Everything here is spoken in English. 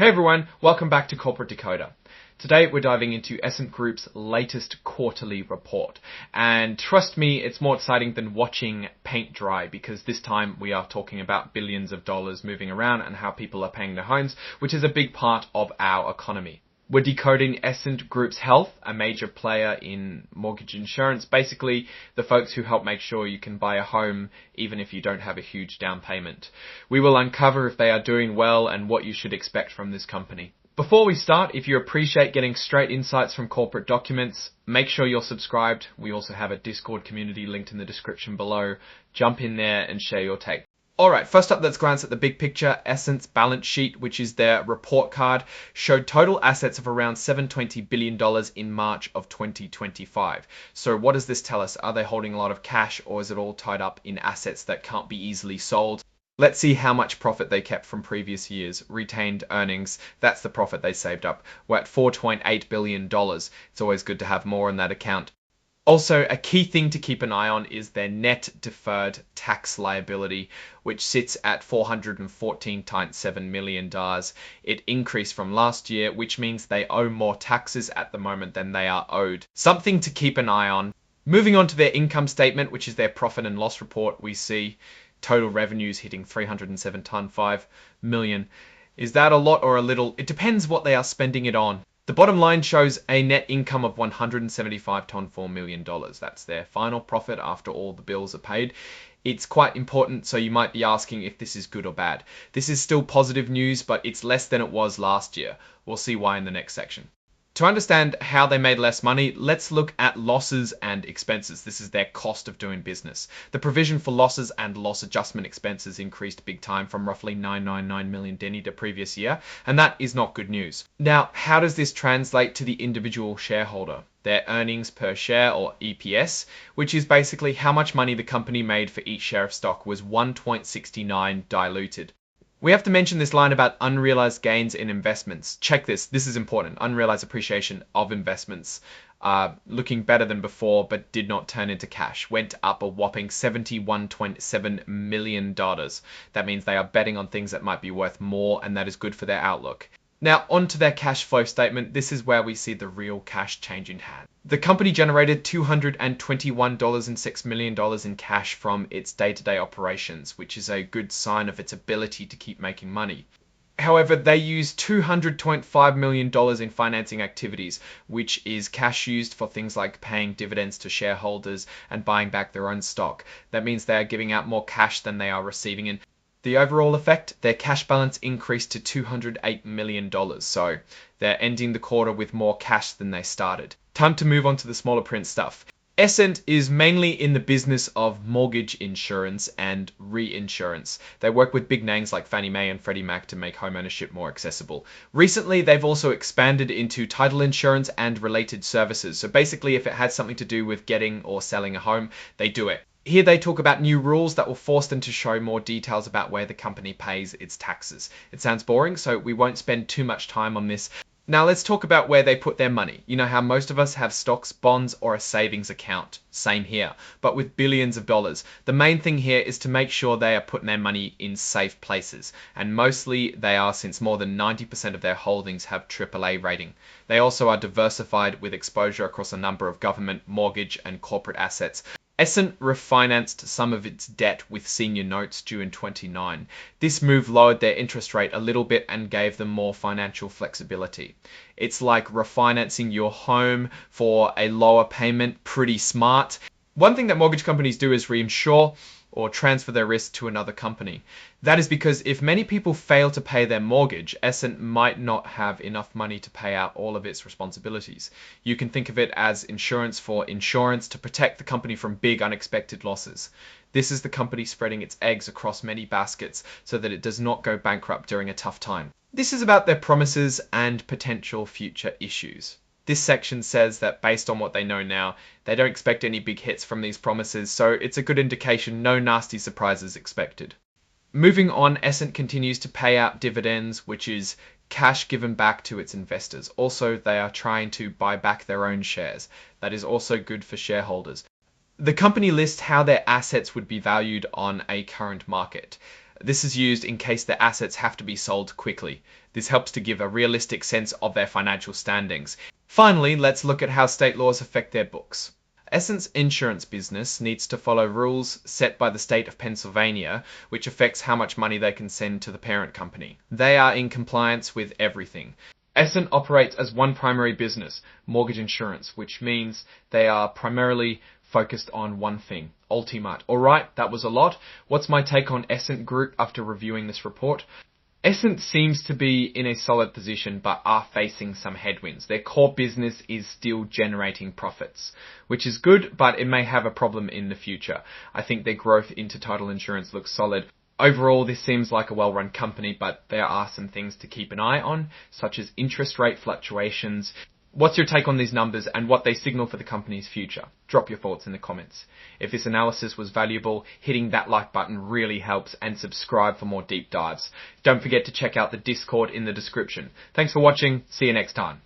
Hey everyone, welcome back to Corporate Decoder. Today we're diving into Essent Group's latest quarterly report. And trust me, it's more exciting than watching paint dry because this time we are talking about billions of dollars moving around and how people are paying their homes, which is a big part of our economy. We're decoding Essent Group's health, a major player in mortgage insurance, basically the folks who help make sure you can buy a home even if you don't have a huge down payment. We will uncover if they are doing well and what you should expect from this company. Before we start, if you appreciate getting straight insights from corporate documents, make sure you're subscribed. We also have a Discord community linked in the description below. Jump in there and share your take. Alright, first up, let's glance at the big picture. Essent's balance sheet, which is their report card, showed total assets of around $720 billion in March of 2025. So what does this tell us? Are they holding a lot of cash, or is it all tied up in assets that can't be easily sold? Let's see how much profit they kept from previous years. Retained earnings, that's the profit they saved up. We're at $4.8 billion. It's always good to have more in that account. Also, a key thing to keep an eye on is their net deferred tax liability, which sits at $414.7 million. It increased from last year, which means they owe more taxes at the moment than they are owed. Something to keep an eye on. Moving on to their income statement, which is their profit and loss report, we see total revenues hitting $307.5 million. Is that a lot or a little? It depends what they are spending it on. The bottom line shows a net income of $175.4 million. That's their final profit after all the bills are paid. It's quite important, so you might be asking if this is good or bad. This is still positive news, but it's less than it was last year. We'll see why in the next section. To understand how they made less money, let's look at losses and expenses. This is their cost of doing business. The provision for losses and loss adjustment expenses increased big time from roughly 999 million deni the previous year, and that is not good news. Now, how does this translate to the individual shareholder? Their earnings per share, or EPS, which is basically how much money the company made for each share of stock, was 1.69 diluted. We have to mention this line about unrealized gains in investments. Check this. This is important. Unrealized appreciation of investments. Looking better than before, but did not turn into cash. Went up a whopping $71.7 million. That means they are betting on things that might be worth more, and that is good for their outlook. Now, onto their cash flow statement. This is where we see the real cash change in hand. The company generated $221.6 million in cash from its day-to-day operations, which is a good sign of its ability to keep making money. However, they used $200.5 million in financing activities, which is cash used for things like paying dividends to shareholders and buying back their own stock. That means they are giving out more cash than they are receiving in. The overall effect, their cash balance increased to $208 million, so they're ending the quarter with more cash than they started. Time to move on to the smaller print stuff. Essent is mainly in the business of mortgage insurance and reinsurance. They work with big names like Fannie Mae and Freddie Mac to make homeownership more accessible. Recently, they've also expanded into title insurance and related services. So basically, if it had something to do with getting or selling a home, they do it. Here they talk about new rules that will force them to show more details about where the company pays its taxes. It sounds boring, so we won't spend too much time on this. Now let's talk about where they put their money. You know how most of us have stocks, bonds, or a savings account. Same here, but with billions of dollars. The main thing here is to make sure they are putting their money in safe places. And mostly they are, since more than 90% of their holdings have AAA rating. They also are diversified with exposure across a number of government, mortgage, and corporate assets. Essent refinanced some of its debt with senior notes due in 2029. This move lowered their interest rate a little bit and gave them more financial flexibility. It's like refinancing your home for a lower payment. Pretty smart. One thing that mortgage companies do is reinsure or transfer their risk to another company. That is because if many people fail to pay their mortgage, Essent might not have enough money to pay out all of its responsibilities. You can think of it as insurance for insurance to protect the company from big unexpected losses. This is the company spreading its eggs across many baskets so that it does not go bankrupt during a tough time. This is about their promises and potential future issues. This section says that based on what they know now, they don't expect any big hits from these promises, so it's a good indication no nasty surprises expected. Moving on, Essent continues to pay out dividends, which is cash given back to its investors. Also, they are trying to buy back their own shares. That is also good for shareholders. The company lists how their assets would be valued on a current market. This is used in case their assets have to be sold quickly. This helps to give a realistic sense of their financial standings. Finally, let's look at how state laws affect their books. Essent's insurance business needs to follow rules set by the state of Pennsylvania, which affects how much money they can send to the parent company. They are in compliance with everything. Essent operates as one primary business, mortgage insurance, which means they are primarily focused on one thing, Ultimate. Alright, that was a lot. What's my take on Essent Group after reviewing this report? Essent seems to be in a solid position but are facing some headwinds. Their core business is still generating profits, which is good, but it may have a problem in the future. I think their growth into title insurance looks solid. Overall, this seems like a well-run company, but there are some things to keep an eye on, such as interest rate fluctuations. What's your take on these numbers and what they signal for the company's future? Drop your thoughts in the comments. If this analysis was valuable, hitting that like button really helps, and subscribe for more deep dives. Don't forget to check out the Discord in the description. Thanks for watching. See you next time.